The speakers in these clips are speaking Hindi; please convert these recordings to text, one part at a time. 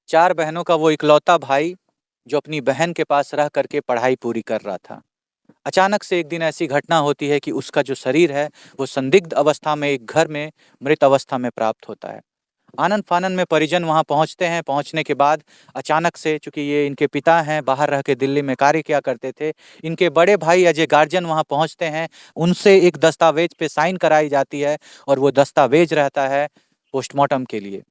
4 बहनों का वो इकलौता भाई जो अपनी बहन के पास रह करके पढ़ाई पूरी कर रहा था। अचानक से एक दिन ऐसी घटना होती है कि उसका जो शरीर है वो संदिग्ध अवस्था में एक घर में मृत अवस्था में प्राप्त होता है। आनन-फानन में परिजन वहाँ पहुँचते हैं। पहुँचने के बाद अचानक से, चूँकि ये इनके पिता हैं, बाहर रह के दिल्ली में कार्य किया करते थे, इनके बड़े भाई एज़ ए गार्जियन वहाँ पहुँचते हैं। उनसे एक दस्तावेज़ पे साइन कराई जाती है और वो दस्तावेज़ रहता है पोस्टमार्टम के लिए।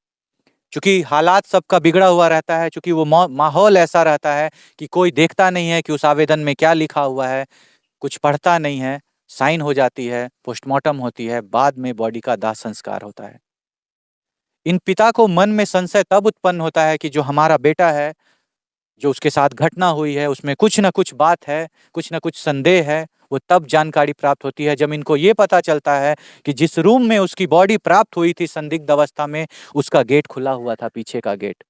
चूँकि हालात सबका बिगड़ा हुआ रहता है, चूँकि वो माहौल ऐसा रहता है कि कोई देखता नहीं है कि उस आवेदन में क्या लिखा हुआ है, कुछ पढ़ता नहीं है, साइन हो जाती है, पोस्टमार्टम होती है, बाद में बॉडी का दाह संस्कार होता है। इन पिता को मन में संशय तब उत्पन्न होता है कि जो हमारा बेटा है, जो उसके साथ घटना हुई है, उसमें कुछ न कुछ बात है, कुछ न कुछ संदेह है। वो तब जानकारी प्राप्त होती है जब इनको ये पता चलता है कि जिस रूम में उसकी बॉडी प्राप्त हुई थी संदिग्ध अवस्था में, उसका गेट खुला हुआ था, पीछे का गेट।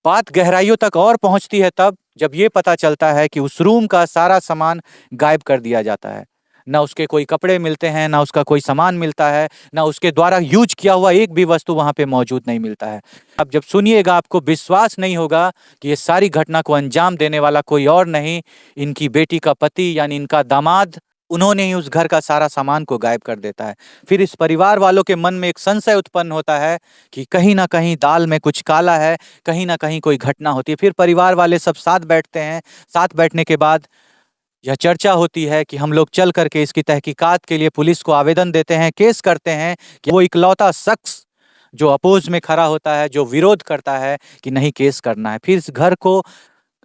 बात गहराइयों तक और पहुंचती है तब जब ये पता चलता है कि उस रूम का सारा सामान गायब कर दिया जाता है। ना उसके कोई कपड़े मिलते हैं, ना उसका कोई सामान मिलता है, ना उसके द्वारा यूज किया हुआ एक भी वस्तु वहाँ पे मौजूद नहीं मिलता है। अब जब सुनिएगा आपको विश्वास नहीं होगा कि ये सारी घटना को अंजाम देने वाला कोई और नहीं, इनकी बेटी का पति यानी इनका दामाद, उन्होंने ही उस घर का सारा सामान को गायब कर देता है। फिर इस परिवार वालों के मन में एक संशय उत्पन्न होता है कि कहीं न कहीं दाल में कुछ काला है, कहीं न कहीं कोई घटना होती है। फिर परिवार वाले सब साथ बैठते हैं। साथ बैठने के बाद यह चर्चा होती है कि हम लोग चल करके इसकी तहकीकात के लिए पुलिस को आवेदन देते हैं, केस करते हैं कि वो इकलौता शख्स जो अपोज़ में खड़ा होता है, जो विरोध करता है कि नहीं केस करना है। फिर इस घर को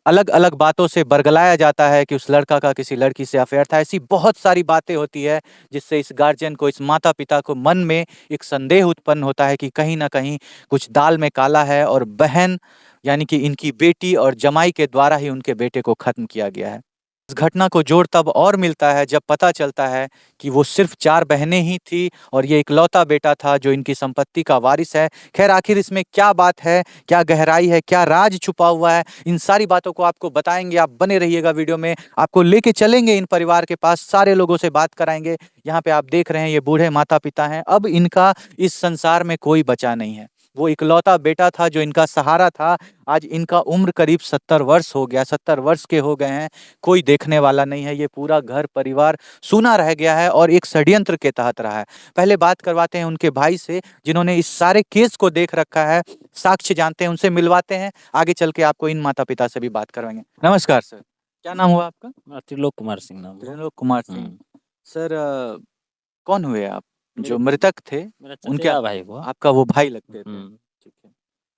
अलग-अलग बातों से बरगलाया जाता है कि उस लड़का का किसी लड़की से अफेयर था। ऐसी बहुत सारी बातें होती है जिससे इस गार्जियन को, इस माता-पिता को मन में एक संदेह उत्पन्न होता है कि कहीं न कहीं कुछ दाल में काला है और बहन यानी कि इनकी बेटी और जमाई के द्वारा ही उनके बेटे को ख़त्म किया गया है। इस घटना को जोड़ तब और मिलता है जब पता चलता है कि वो सिर्फ़ 4 बहनें ही थी और ये इकलौता बेटा था जो इनकी संपत्ति का वारिस है। ख़ैर आखिर इसमें क्या बात है, क्या गहराई है, क्या राज छुपा हुआ है, इन सारी बातों को आपको बताएँगे। आप बने रहिएगा वीडियो में, आपको लेके चलेंगे इन परिवार के पास, सारे लोगों से बात कराएँगे। यहाँ पे आप देख रहे हैं ये बूढ़े माता-पिता हैं, अब इनका इस संसार में कोई बचा नहीं है। वो इकलौता बेटा था जो इनका सहारा था, आज इनका उम्र करीब 70 वर्ष हो गया, 70 वर्ष के हो गए हैं, कोई देखने वाला नहीं है। ये पूरा घर परिवार सूना रह गया है और एक षड्यंत्र के तहत रहा है। पहले बात करवाते हैं उनके भाई से जिन्होंने इस सारे केस को देख रखा है, साक्ष्य जानते हैं, उनसे मिलवाते हैं। आगे चल के आपको इन माता-पिता से भी बात करवाएँगे। नमस्कार सर, क्या नाम हुआ आपका? त्रिलोक कुमार सिंह नाम है। त्रिलोक कुमार सिंह। सर कौन हुए आप? जो मेरे मृतक थे, मेरा उनके चचेरा भाई हुआ। आपका वो भाई लगते थे। हुँ। ठीक है।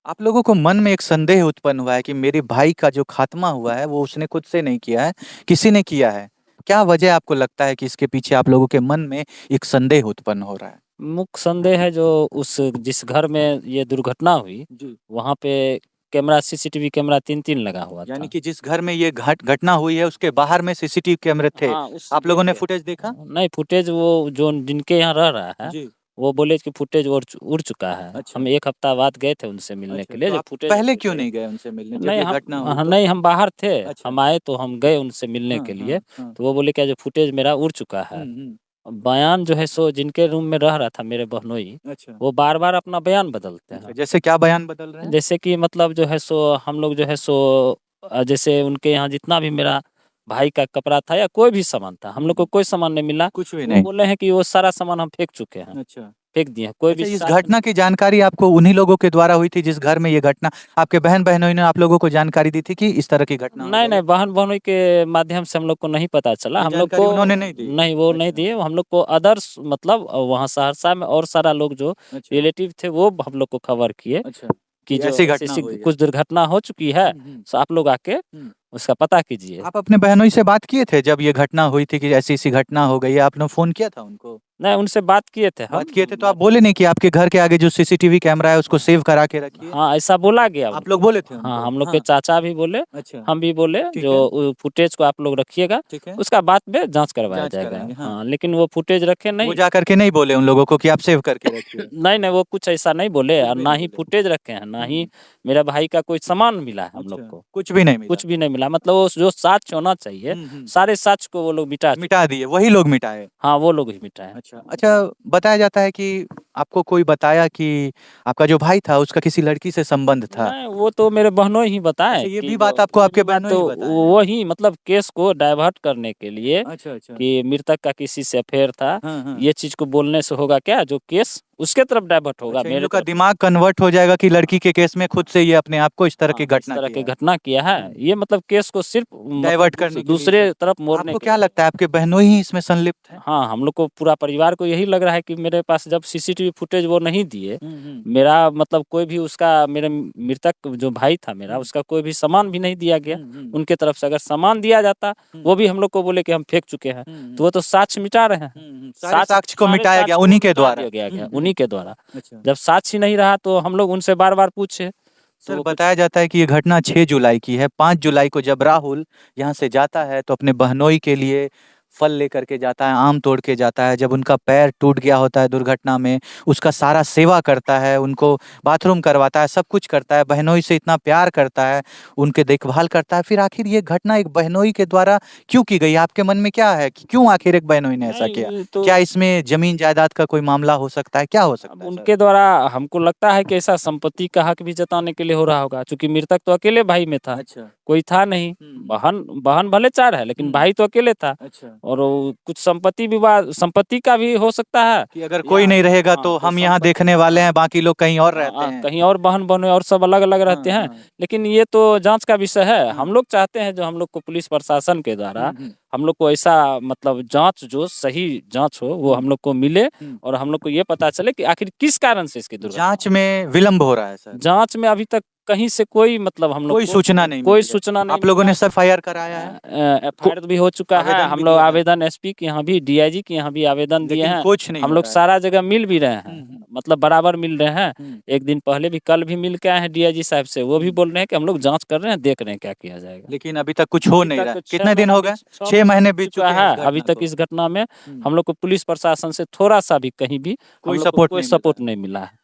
आप लोगों को मन में एक संदेह उत्पन्न हुआ है कि मेरे भाई का जो खात्मा हुआ है वो उसने खुद से नहीं किया है, किसी ने किया है। क्या वजह आपको लगता है कि इसके पीछे आप लोगों के मन में एक संदेह उत्पन्न हो रहा है? मुख्य संदेह है जो उस जिस घर में ये दुर्घटना हुई, जी। वहाँ पे कैमरा सीसीटीवी कैमरा 3-3 लगा हुआ यानी था। कि जिस घर में ये घटना हुई है उसके बाहर में सीसीटीवी कैमरे थे। हाँ, उस आप लोगों ने देखे। फुटेज देखा? नहीं, फुटेज वो जो जिनके यहाँ रह रहा है, जी। वो बोले कि फुटेज उड़ चुका है। अच्छा। हम 1 हफ्ता बाद गए थे उनसे मिलने अच्छा, के लिए, तो जो आप फुटेज पहले क्यों देखे। नहीं गए उनसे मिलने जब नहीं ये घटना हुई तो? नहीं, हम बाहर थे, अच्छा। हम आए तो हम गए उनसे मिलने हाँ, के लिए, हाँ, हाँ। तो वो बोले क्या जो फुटेज मेरा उड़ चुका है। हुँ, हुँ। बयान जो है सो जिनके रूम में रह रहा था मेरे बहनोई, अच्छा। वो बार-बार अपना बयान बदलते अच्छा, हैं। जैसे क्या बयान बदल रहे हैं? जैसे कि मतलब जो है सो हम लोग जो है सो जैसे उनके यहाँ जितना भी मेरा भाई का कपड़ा था या कोई भी सामान था, हम लोग को कोई सामान नहीं मिला। कुछ भी वो नहीं। बोले हैं कि वो सारा सामान हम फेंक चुके हैं, अच्छा। फेंक दिए हैं। कोई भी अच्छा, इस साथ घटना की जानकारी आपको उन्हीं लोगों के द्वारा हुई थी जिस घर में ये घटना आपके बहन-बहनोई ने आप लोगों को जानकारी दी थी कि इस तरह की घटना हो नहीं, गई? नहीं, बहन-बहनोई के माध्यम से हम लोग को नहीं पता चला। ये हम लोग जानकारी को उन्होंने नहीं दी? नहीं, वो नहीं अच्छा, दिए। हम लोग को अदर्स मतलब वहाँ सहरसा में और सारा लोग जो अच्छा, रिलेटिव थे, वो हम लोग को खबर किए अच्छा। कि कि जो ऐसी घटना ऐसी-ऐसी हुई है। कुछ दुर्घटना हो चुकी है, हुँ, हुँ, सो आप लोग आके हुँ। उसका पता कीजिए। आप अपने बहनोई से बात किए थे जब ये घटना हुई थी कि ऐसी-ऐसी घटना हो गई है, आपने फ़ोन किया था उनको? नहीं, उनसे बात किए थे बात हम। किए थे तो आप बोले नहीं कि आपके घर के आगे जो सीसीटीवी कैमरा है उसको सेव करा के रखिए? हाँ, ऐसा बोला गया आप लोग उनको। बोले थे हाँ, उनको? हम लोग के हाँ। चाचा भी बोले, अच्छा, हम भी बोले ठीक जो है, फुटेज को आप लोग रखिएगा, ठीक है। उसका बाद में जाँच करवाया जाँच जाएगा। कराएँगे, हाँ। हाँ, लेकिन वो फुटेज रखे वो नहीं। जा कर के नहीं बोले उन लोगों को कि आप सेव करके रखिए? नहीं, नहीं, वो कुछ ऐसा नहीं बोले कुछ और भी ना नहीं ही बोले? फुटेज रखे हैं, ना हुँ, ही हुँ। मेरा भाई का कोई सामान मिला है हम लोग अच्छा, को। कुछ भी नहीं मिला? कुछ भी नहीं मिला मतलब वो जो साक्ष्य होना चाहिए, हुँ, हुँ। सारे साक्ष्य को वो लोग मिटा चुके मिटा हैं। दिए, वही लोग मिटाए? हाँ, वो लोग ही मिटाए। अच्छा, अच्छा बताया जाता है कि आपको कोई बताया कि आपका जो भाई था उसका किसी लड़की से संबंध था? नहीं, वो तो मेरे बहनों ही बताए अच्छा, ये कि भी बात आपको आपके बहनों ही तो बताए हैं? वही मतलब केस को डाइवर्ट करने के लिए अच्छा, अच्छा। कि मृतक का किसी से अफेयर था, हाँ, हाँ। ये चीज को बोलने से होगा क्या, जो केस उसके तरफ डाइवर्ट होगा, अच्छा, इन मेरे लोग का तरफ। दिमाग कन्वर्ट हो जाएगा कि लड़की के केस में खुद से ये अपने आप को इस तरह की हाँ, इस घटना तरह किया की है। घटना किया है, हुँ। ये मतलब केस को सिर्फ मतलब डाइवर्ट करने के लिए दूसरे इसे तरफ मोड़ने आपको के क्या लिए। लगता है आपके बहनों ही इसमें संलिप्त हैं? हाँ, हम लोग को पूरा परिवार को यही लग रहा है कि मेरे पास जब सीसीटीवी फुटेज वो नहीं दिए, हुँ, हुँ। मेरा मतलब कोई भी उसका मेरे मृतक जो भाई था मेरा, हुँ। उसका कोई भी सामान भी नहीं दिया गया हुँ, हुँ। उनके तरफ से। अगर सामान दिया जाता, हुँ। वो भी हम लोग को बोले कि हम फेंक चुके हैं, हुँ, तो हुँ। वो तो साक्ष्य मिटा रहे हैं। हुँ, हुँ। सारे साक्ष्य को सारे मिटाया गया साक्ष्य को उन्हीं के मिटा द्वारा। दिया गया हुँ, हुँ। उन्हीं के द्वारा। अच्छा। जब साक्ष्य नहीं रहा तो हम लोग उनसे बार-बार पूछे, तो सर वो कुछ बताया जाता है कि ये घटना 6 जुलाई की है। 5 जुलाई को जब राहुल यहाँ से जाता है तो अपने बहनोई के लिए फल लेकर के जाता है, आम तोड़ के जाता है। जब उनका पैर टूट गया होता है दुर्घटना में, उसका सारा सेवा करता है, उनको बाथरूम करवाता है, सब कुछ करता है, बहनोई से इतना प्यार करता है, उनके देखभाल करता है। फिर आखिर ये घटना एक बहनोई के द्वारा क्यों की गई? आपके मन में क्या है कि क्यों आखिर एक बहनोई ने ऐसा किया? नहीं तो क्या इसमें ज़मीन जायदाद का कोई मामला हो सकता है? क्या हो अब सकता है सर? उनके द्वारा हमको लगता है कि ऐसा संपत्ति का हक भी जताने के लिए हो रहा होगा, क्योंकि मृतक तो अकेले भाई में था, अच्छा। कोई था नहीं। हुँ। बहन बहन भले 4 है, लेकिन हुँ। भाई तो अकेले था। अच्छा। और वो कुछ संपत्ति विवाद, संपत्ति का भी हो सकता है, कि अगर या कोई नहीं रहेगा हाँ, तो तो हम यहाँ संपत्ति, देखने वाले हाँ, हैं, बाकी लोग कहीं और रहते हैं। कहीं और बहन-बहनोई और सब अलग-अलग रहते हाँ, हैं। हाँ। लेकिन ये तो जाँच का विषय है। हाँ। हम लोग चाहते हैं, जो हम लोग को पुलिस प्रशासन के द्वारा हुँ, हुँ। हम लोग को ऐसा मतलब जाँच, जो सही जाँच हो, वो हुँ। हम लोग को मिले, हुँ। और हम लोग को ये पता चले कि आखिर किस कारण से इसकी दुर्घटना जाँच हुई। में विलम्ब हो रहा है सर। जाँच में अभी तक कहीं से कोई मतलब हम लोग कोई को सूचना नहीं कोई मिली है। सूचना नहीं आप लोगों मिला ने है। सब एफआईआर कराया है? को एफआईआर भी हो चुका है। आवेदन भी हम लोग दिया है? आवेदन एसपी के यहाँ भी, डीआईजी के यहाँ भी आवेदन दिए लेकिन हैं। कुछ नहीं हम हो लोग रहा है। सारा जगह मिल भी रहे हैं, हुँ, हुँ। मतलब बराबर मिल रहे हैं। हुँ। एक दिन पहले भी, कल भी मिल के आए हैं डीआईजी साहब से, वो भी हुँ। बोल रहे हैं कि हम लोग जाँच कर रहे हैं, देख रहे हैं क्या किया जाएगा। लेकिन अभी तक कुछ हो अभी नहीं तक रहा तो है। 6 कितने दिन महीना हो बीत गए? 6 6 महीना महीने बीत बीत चुका चुके हैं इस है। अभी घटना तक को। इस घटना में हुँ। हम लोग को पुलिस प्रशासन से थोड़ा-सा भी कहीं भी हम कोई लोग को सपोर्ट कोई नहीं मिल रहा सपोर्ट है। नहीं मिला है।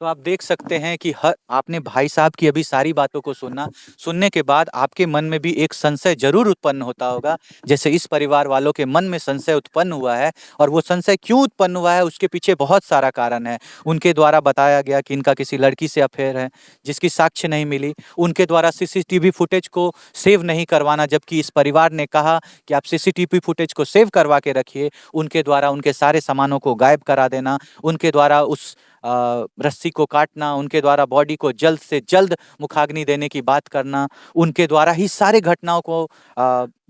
तो आप देख सकते हैं कि हर आपने भाई साहब की अभी सारी बातों को सुनने के बाद आपके मन में भी एक संशय ज़रूर उत्पन्न होता होगा, जैसे इस परिवार वालों के मन में संशय उत्पन्न हुआ है। और वो संशय क्यों उत्पन्न हुआ है, उसके पीछे बहुत सारा कारण है। उनके द्वारा बताया गया कि इनका किसी लड़की से अफेयर है, जिसकी साक्ष्य नहीं मिली। उनके द्वारा सीसीटीवी फुटेज को सेव नहीं करवाना, जबकि इस परिवार ने कहा कि आप सीसीटीवी फुटेज को सेव करवा के रखिए। उनके द्वारा उनके सारे सामानों को गायब करा देना, उनके द्वारा उस रस्सी को काटना, उनके द्वारा बॉडी को जल्द से जल्द मुखाग्नि देने की बात करना, उनके द्वारा ही सारे घटनाओं को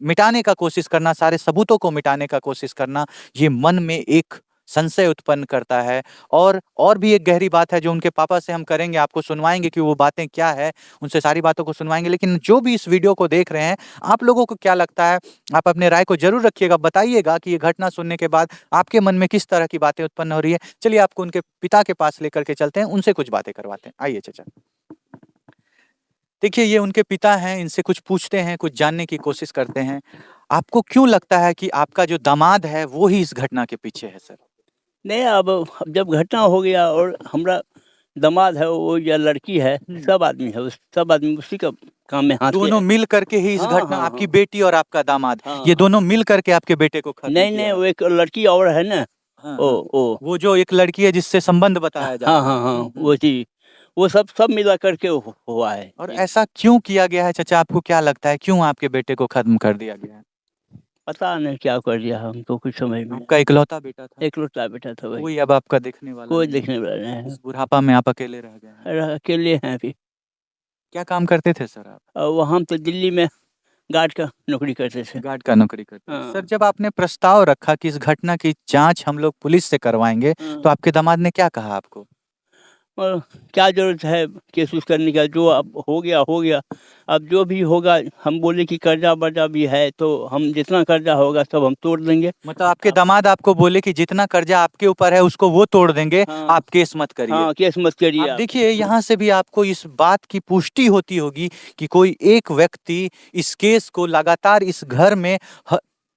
मिटाने का कोशिश करना, सारे सबूतों को मिटाने का कोशिश करना, ये मन में एक संशय उत्पन्न करता है। और भी एक गहरी बात है जो उनके पापा से हम करेंगे, आपको सुनवाएँगे कि वो बातें क्या है, उनसे सारी बातों को सुनवाएँगे। लेकिन जो भी इस वीडियो को देख रहे हैं, आप लोगों को क्या लगता है? आप अपने राय को ज़रूर रखिएगा, बताइएगा कि ये घटना सुनने के बाद आपके मन में किस तरह की बातें उत्पन्न हो रही है। चलिए आपको उनके पिता के पास लेकर के चलते हैं, उनसे कुछ बातें करवाते हैं। आइए चाचा। देखिए ये उनके पिता हैं, इनसे कुछ पूछते हैं, कुछ जानने की कोशिश करते हैं। आपको क्यों लगता है कि आपका जो दामाद है वो ही इस घटना के पीछे है सर? नहीं, अब जब घटना हो गया और हमरा दामाद है वो या लड़की है, सब आदमी है, सब आदमी उसी का काम में हाथ दोनों मिल करके ही इस हाँ, घटना, हाँ, आपकी हाँ। बेटी और आपका दामाद, हाँ, ये हाँ। दोनों मिल करके आपके बेटे को खत्म नहीं, किया नहीं, है? वो एक लड़की और है ना, हाँ, ओ हाँ। ओ वो जो एक लड़की है जिससे संबंध बताया जा हाँ, रहा है। हाँ, हाँ, वो चीज़, वो सब मिला करके हुआ है। और ऐसा क्यों किया गया है चाचा, आपको क्या लगता है क्यों आपके बेटे को खत्म कर दिया गया है? पता नहीं क्या कर दिया, हमको कुछ समझ में आपका इकलौता बेटा था, एकलौता बेटा था वही, कोई अब आपका देखने वाला कोई नहीं है। देखने वाला नहीं इस बुढ़ापा में आप अकेले रह गए हैं। अकेले हैं अभी। क्या काम करते थे सर आप? और वो हम तो दिल्ली में गार्ड का नौकरी करते थे। गार्ड का नौकरी करते थे। हाँ। सर जब आपने प्रस्ताव रखा कि इस घटना की जाँच हम लोग पुलिस से करवाएँगे, हाँ। तो आपके दामाद ने क्या कहा आपको? और क्या ज़रूरत है केस उस करने का, जो अब हो गया हो गया। अब जो भी होगा, हम बोले कि कर्जा-वर्जा भी है, तो हम जितना कर्जा होगा सब हम तोड़ देंगे। मतलब आपके दामाद आपको बोले कि जितना कर्जा आपके ऊपर है उसको वो तोड़ देंगे, हाँ। आप केस मत करिए। हाँ, केस मत करिए आप आप। देखिए यहाँ से भी आपको इस बात की पुष्टि होती होगी कि कोई एक व्यक्ति इस केस को लगातार इस घर में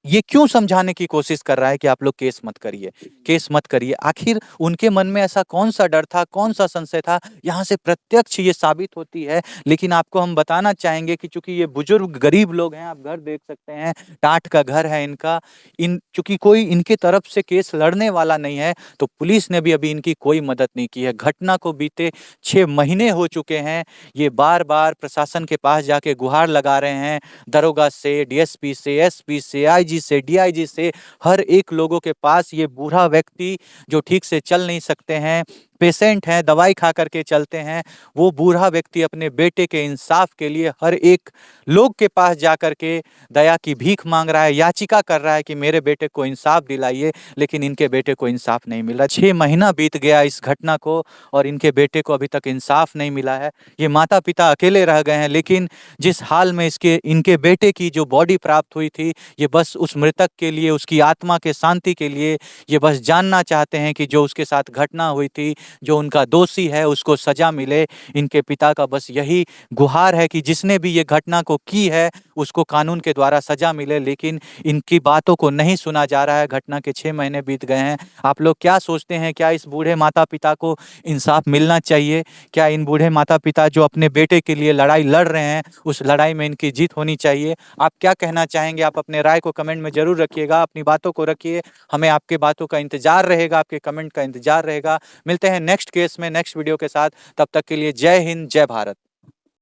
ये क्यों समझाने की कोशिश कर रहा है कि आप लोग केस मत करिए, केस मत करिए? आखिर उनके मन में ऐसा कौन-सा डर था, कौन-सा संशय था? यहाँ से प्रत्यक्ष ये साबित होती है। लेकिन आपको हम बताना चाहेंगे कि चूँकि ये बुजुर्ग गरीब लोग हैं, आप घर देख सकते हैं, टाट का घर है इनका। चूँकि कोई इनके तरफ से केस लड़ने वाला नहीं है, तो पुलिस ने भी अभी इनकी कोई मदद नहीं की है। घटना को बीते 6 महीने हो चुके हैं। ये बार-बार प्रशासन के पास जाके गुहार लगा रहे हैं, दरोगा से, डीएसपी से, एसपी से, आईजी से, डीआईजी से, हर एक लोगों के पास ये बूढ़ा व्यक्ति जो ठीक से चल नहीं सकते हैं, पेशेंट हैं, दवाई खा करके चलते हैं, वो बूढ़ा व्यक्ति अपने बेटे के इंसाफ के लिए हर एक लोग के पास जा कर के दया की भीख मांग रहा है, याचिका कर रहा है कि मेरे बेटे को इंसाफ दिलाइए, लेकिन इनके बेटे को इंसाफ नहीं मिल रहा। 6 महीना बीत गया इस घटना को और इनके बेटे को अभी तक इंसाफ नहीं मिला है। ये माता-पिता अकेले रह गए हैं, लेकिन जिस हाल में इनके बेटे की जो बॉडी प्राप्त हुई थी, ये बस उस मृतक के लिए, उसकी आत्मा के शांति के लिए, ये बस जानना चाहते हैं कि जो उसके साथ घटना हुई थी, जो उनका दोषी है, उसको सज़ा मिले। इनके पिता का बस यही गुहार है कि जिसने भी ये घटना को की है, उसको कानून के द्वारा सज़ा मिले, लेकिन इनकी बातों को नहीं सुना जा रहा है। घटना के 6 महीने बीत गए हैं। आप लोग क्या सोचते हैं? क्या इस बूढ़े माता-पिता को इंसाफ मिलना चाहिए? क्या इन बूढ़े माता-पिता जो अपने बेटे के लिए लड़ाई लड़ रहे हैं, उस लड़ाई में इनकी जीत होनी चाहिए? आप क्या कहना चाहेंगे? आप अपने राय को कमेंट में ज़रूर रखिएगा, अपनी बातों को रखिए। हमें आपकी बातों का इंतज़ार रहेगा, आपके कमेंट का इंतज़ार रहेगा। मिलते हैं नेक्स्ट केस में, नेक्स्ट वीडियो के साथ। तब तक के लिए जय हिंद, जय भारत।